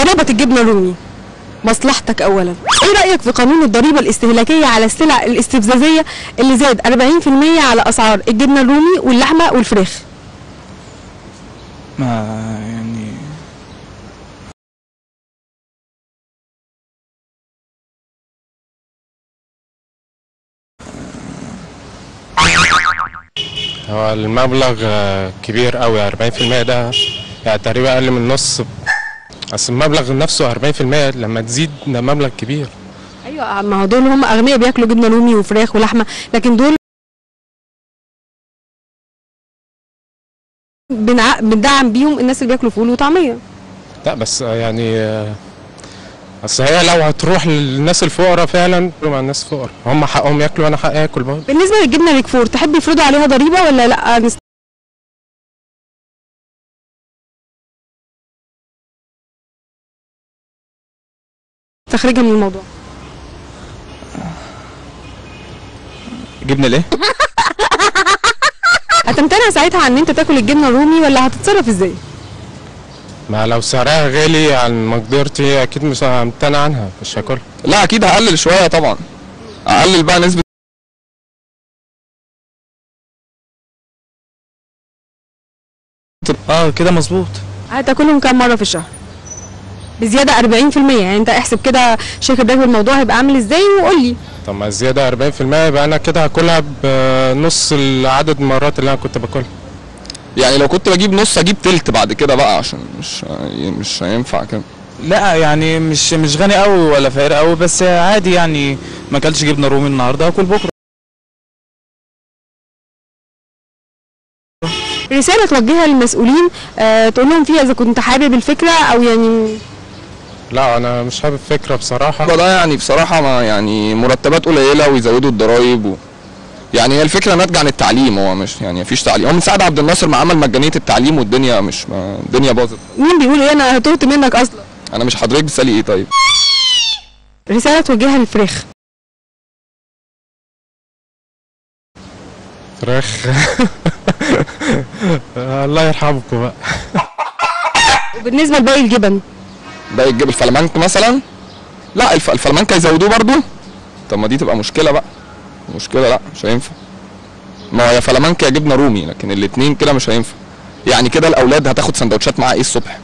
ضريبة الجبنة الرومي مصلحتك أولا. إيه رأيك في قانون الضريبة الاستهلاكية على السلع الاستفزازية اللي زاد 40% على أسعار الجبنة الرومي واللحمة والفراخ؟ ما يعني هو المبلغ كبير قوي. 40% ده يعني تقريبا اقل من نص. اصل المبلغ نفسه 40% لما تزيد ده مبلغ كبير. ايوه، ما هو دول هم اغنياء بياكلوا جبنه رومي وفراخ ولحمه، لكن دول بندعم بيهم الناس اللي بياكلوا فول وطعميه. لا بس يعني اصل هي لو هتروح للناس الفقراء فعلا مع الناس الفقراء هم حقهم ياكلوا وانا حقي اكل برضه. بالنسبه للجبنه ريكفور تحب يفرضوا عليها ضريبه ولا لا؟ تخرجها من الموضوع. جبنه ليه؟ هتمتنع ساعتها عن ان انت تاكل الجبنه الرومي ولا هتتصرف ازاي؟ ما لو سعرها غالي عن مقدرتي اكيد مش همتنع عنها، مش هاكلها. لا اكيد هقلل شويه طبعا، اقلل بقى نسبه. كده مظبوط. هتاكلهم كام مره في الشهر؟ بزياده 40%، يعني انت احسب كده شايف الرجل الموضوع هيبقى عامل ازاي وقول لي. طب ما الزياده 40% يبقى انا كده هاكلها بنص العدد المرات اللي انا كنت باكلها. يعني لو كنت بجيب نص اجيب تلت بعد كده بقى، عشان مش هينفع كده. لا يعني مش غني قوي ولا فقير قوي، بس عادي يعني ما اكلتش جبنه رومي النهارده اكل بكره. رساله توجهها للمسؤولين تقول لهم فيها اذا كنت حابب الفكره او يعني. لا انا مش حابب فكره بصراحه. ده يعني بصراحه ما يعني مرتبات قليله ويزودوا الضرايب يعني هي الفكره ناتجه عن التعليم، هو مش يعني مفيش تعليم. هو من سعد عبد الناصر ما عمل مجانيه التعليم والدنيا الدنيا باظت. مين بيقول ايه؟ انا تهت منك اصلا. انا مش حضرتك بتسالي ايه طيب؟ رساله توجهها للفراخ. فراخ الله يرحمكم بقى. وبالنسبه لباقي الجبن؟ باقي الجبن الفلامنك مثلا، لا الفلامنك هيزودوه برضو. طب ما دي تبقى مشكله بقى. مشكله، لا مش هينفع. ما هو يا فلامنك يا جبنه رومي، لكن الاثنين كده مش هينفع. يعني كده الاولاد هتاخد سندوتشات معاها ايه الصبح؟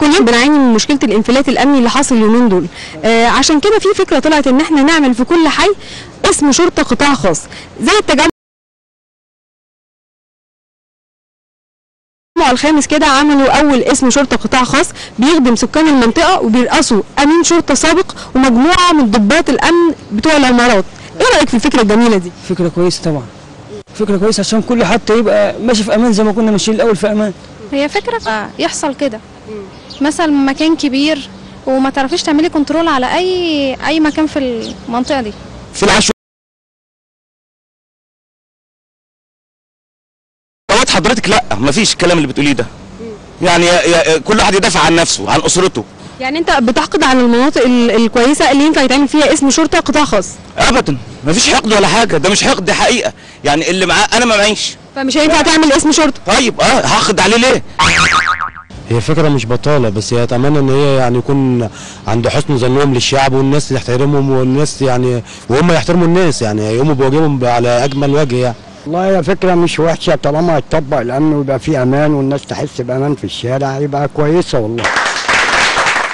كلنا بنعاني من مشكله الانفلات الامني اللي حاصل اليومين دول. عشان كده في فكره طلعت ان احنا نعمل في كل حي اسم شرطه قطاع خاص زي التجمع الخامس كده. عملوا اول اسم شرطه قطاع خاص بيخدم سكان المنطقه وبيرأسوا امين شرطه سابق ومجموعه من ضباط الامن بتوع العمارات. ايه رايك في الفكره الجميله دي؟ فكره كويسه طبعا، فكره كويسه عشان كل حتى يبقى ماشي في امان زي ما كنا ماشيين الاول في امان. هي فكره يحصل كده مثلا مكان كبير وما تعرفيش تعملي كنترول على اي مكان في المنطقه دي. في العشوائيات حضرتك لا مفيش الكلام اللي بتقوليه ده. يعني كل واحد يدافع عن نفسه عن اسرته. يعني انت بتحقد على المناطق الكويسه اللي ينفع يتعمل فيها اسم شرطه قطاع خاص؟ ابدا مفيش حقد ولا حاجه، ده مش حقد، دي حقيقه. يعني اللي معاه انا ما معيش، فمش هينفع تعمل اسم شرطه. طيب هحقد عليه ليه؟ هي فكره مش بطاله، بس هي اتمنى ان هي يعني يكون عند حسن ظنهم للشعب والناس تحترمهم والناس يعني وهم يحترموا الناس، يعني يقوموا بواجبهم على اجمل وجه يعني. والله هي فكرة مش وحشة طالما يتطبق الأمن ويبقى فيه أمان والناس تحس بأمان في الشارع يبقى كويسة والله.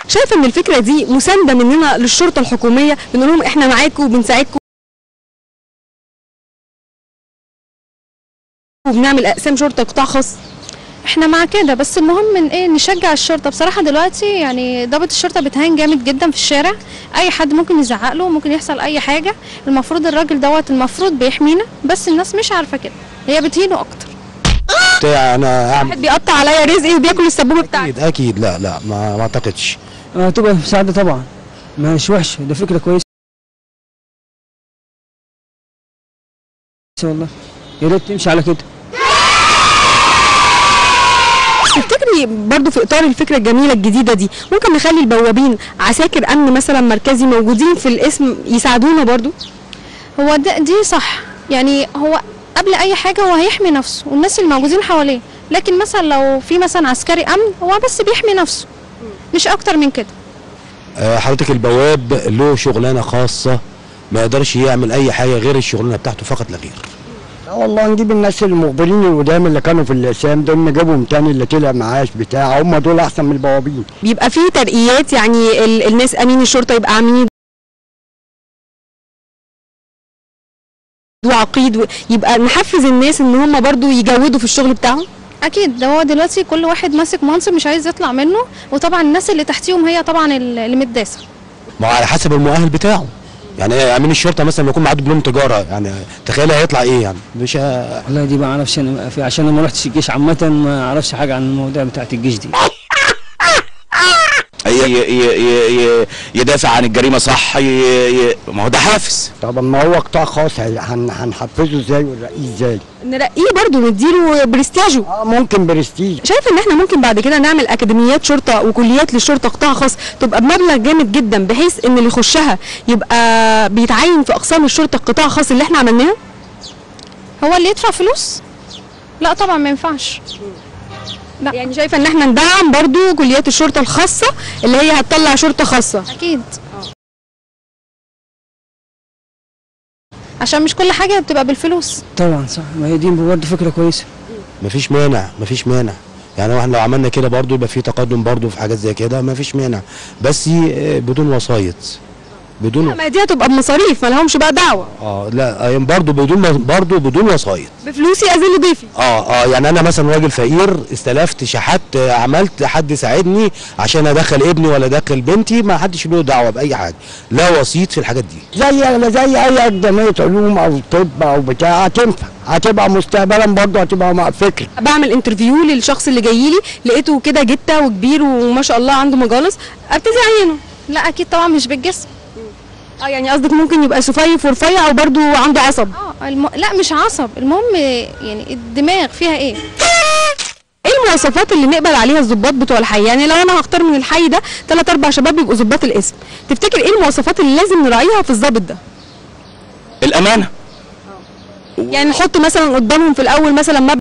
شايف إن الفكرة دي مساندة مننا للشرطة الحكومية، بنقول لهم إحنا معاكم وبنساعدكم وبنعمل أقسام شرطة قطاع خاص؟ احنا مع كده، بس المهم من ايه نشجع الشرطه. بصراحه دلوقتي يعني ضابط الشرطه بتهان جامد جدا في الشارع، اي حد ممكن يزعق له، ممكن يحصل اي حاجه. المفروض الراجل دوت المفروض بيحمينا، بس الناس مش عارفه كده، هي بتهينه اكتر. انا واحد بيقطع عليا رزقي وبياكل السبوبه بتاعتي. اكيد لا ما اعتقدش. تبقى مساعده طبعا، مش وحشه، ده فكره كويسه والله، يا ريت تمشي على كده. تفتكري في برضو في اطار الفكره الجميله الجديده دي ممكن نخلي البوابين عساكر امن مثلا مركزي موجودين في القسم يساعدونا برضو؟ هو دي صح، يعني هو قبل اي حاجه هو هيحمي نفسه والناس اللي موجودين حواليه، لكن مثلا لو في مثلا عسكري امن هو بس بيحمي نفسه مش اكتر من كده. حضرتك البواب له شغلانه خاصه، ما يقدرش يعمل اي حاجه غير الشغلانه بتاعته فقط لا غير. والله نجيب الناس المخبرين القدام اللي كانوا في الاقسام دول نجيبهم تاني اللي طلع معاش بتاع، هم دول احسن من البوابين. بيبقى فيه ترقيات، يعني الناس امين الشرطه يبقى عميد وعقيد، يبقى نحفز الناس ان هم برضو يجودوا في الشغل بتاعهم. اكيد، ده هو دلوقتي كل واحد ماسك منصب مش عايز يطلع منه، وطبعا الناس اللي تحتيهم هي طبعا اللي متداسه. ما هو على حسب المؤهل بتاعه، يعني امين الشرطه مثلا يكون معاه دبلوم تجاره، يعني تخيل هيطلع ايه يعني؟ مش والله دي ما اعرفش انا عشان انا ما رحتش الجيش عامه، ما اعرفش حاجه عن المواضيع بتاعت الجيش دي. يدافع عن الجريمه صح، ما هو ده حافز. طب ما هو قطاع خاص هنحفزه ازاي ونرقيه ازاي؟ نرقيه برضو نديله برستيجه. ممكن برستيج. شايف ان احنا ممكن بعد كده نعمل اكاديميات شرطه وكليات للشرطه قطاع خاص تبقى بمبلغ جامد جدا، بحيث ان اللي يخشها يبقى بيتعين في اقسام الشرطه القطاع الخاص اللي احنا عملناها. هو اللي يدفع فلوس؟ لا طبعا ما ينفعش. لا. يعني شايفه ان احنا ندعم برضو كليات الشرطه الخاصه اللي هي هتطلع شرطه خاصه. اكيد. عشان مش كل حاجه بتبقى بالفلوس. طبعا صح، ما هي دي برضه فكره كويسه. مفيش مانع، يعني احنا لو عملنا كده برضه يبقى في تقدم برضه في حاجات زي كده، مفيش مانع، بس بدون وسايط. ما دي هتبقى بمصاريف، ما لهمش بقى دعوه. لا برضه بدون وسايط. بفلوسي اذل ضيفي. يعني انا مثلا راجل فقير استلفت شحات، عملت حد ساعدني عشان ادخل ابني ولا ادخل بنتي، ما حدش له دعوه باي حاجه، لا وسيط في الحاجات دي. زي اي اكاديميه علوم او طب او بتاع هتنفع، هتبقى مستقبلا برضه هتبقى مع فكر. بعمل انترفيو للشخص اللي جاي لي، لقيته كده جته وكبير وما شاء الله عنده مجالس، ابتدي اعينه. لا اكيد طبعا مش بالجسم. يعني قصدك ممكن يبقى سفيف ورفيع او برضو عنده عصب؟ لا مش عصب، المهم يعني الدماغ فيها ايه. ايه المواصفات اللي نقبل عليها الضباط بتوع الحي؟ يعني لو انا هختار من الحي ده 3-4 شباب يبقوا ضباط القسم، تفتكر ايه المواصفات اللي لازم نراعيها في الضابط ده؟ الامانه. يعني نحط مثلا قدامهم في الاول مثلا مبلغ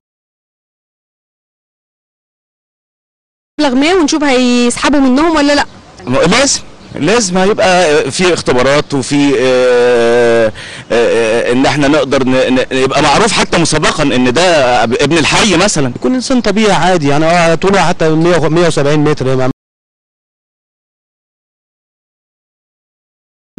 ما ونشوف هيسحبوا منهم ولا لا؟ لازم هيبقى في اختبارات، وفي ان احنا نقدر يبقى معروف حتى مسبقا ان ده ابن الحي مثلا. يكون انسان طبيعي عادي، يعني طوله حتى 170 متر، ما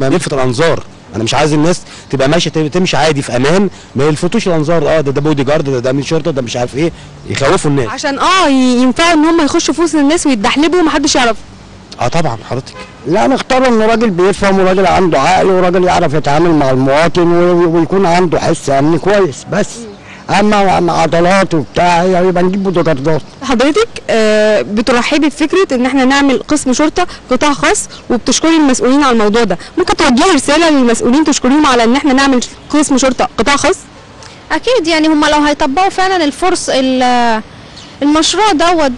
يلفت الانظار. انا مش عايز الناس تبقى ماشيه تمشي عادي في امان، ما يلفتوش الانظار. ده بودي جارد، ده امين شرطه، ده مش عارف ايه، يخوفوا الناس عشان ينفعوا ان هم يخشوا في وسط الناس ويتدحلبوا ومحدش يعرف. طبعا حضرتك. لا نختار انه راجل بيفهم وراجل عنده عقل وراجل يعرف يتعامل مع المواطن ويكون عنده حس امني كويس بس. اما مع عضلات وبتاع يبقى نجيب بودوجاردات. حضرتك بترحبي بفكره ان احنا نعمل قسم شرطه قطاع خاص، وبتشكري المسؤولين على الموضوع ده، ممكن توجهي رساله للمسؤولين تشكريهم على ان احنا نعمل قسم شرطه قطاع خاص؟ اكيد، يعني هم لو هيطبقوا فعلا المشروع دوت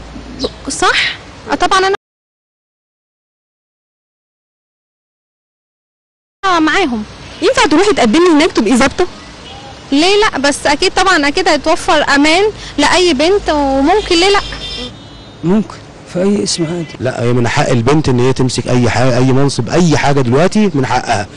صح، طبعا انا معاهم. ينفع تروحي تقدمي هناك تبقي ظابطه؟ ليه لا؟ بس اكيد طبعا اكيد هيتوفر امان لاي بنت، وممكن ليه لا؟ ممكن في اي اسم عادي. لا، هي من حق البنت ان هي تمسك اي حاجه، اي منصب، اي حاجه دلوقتي من حقها.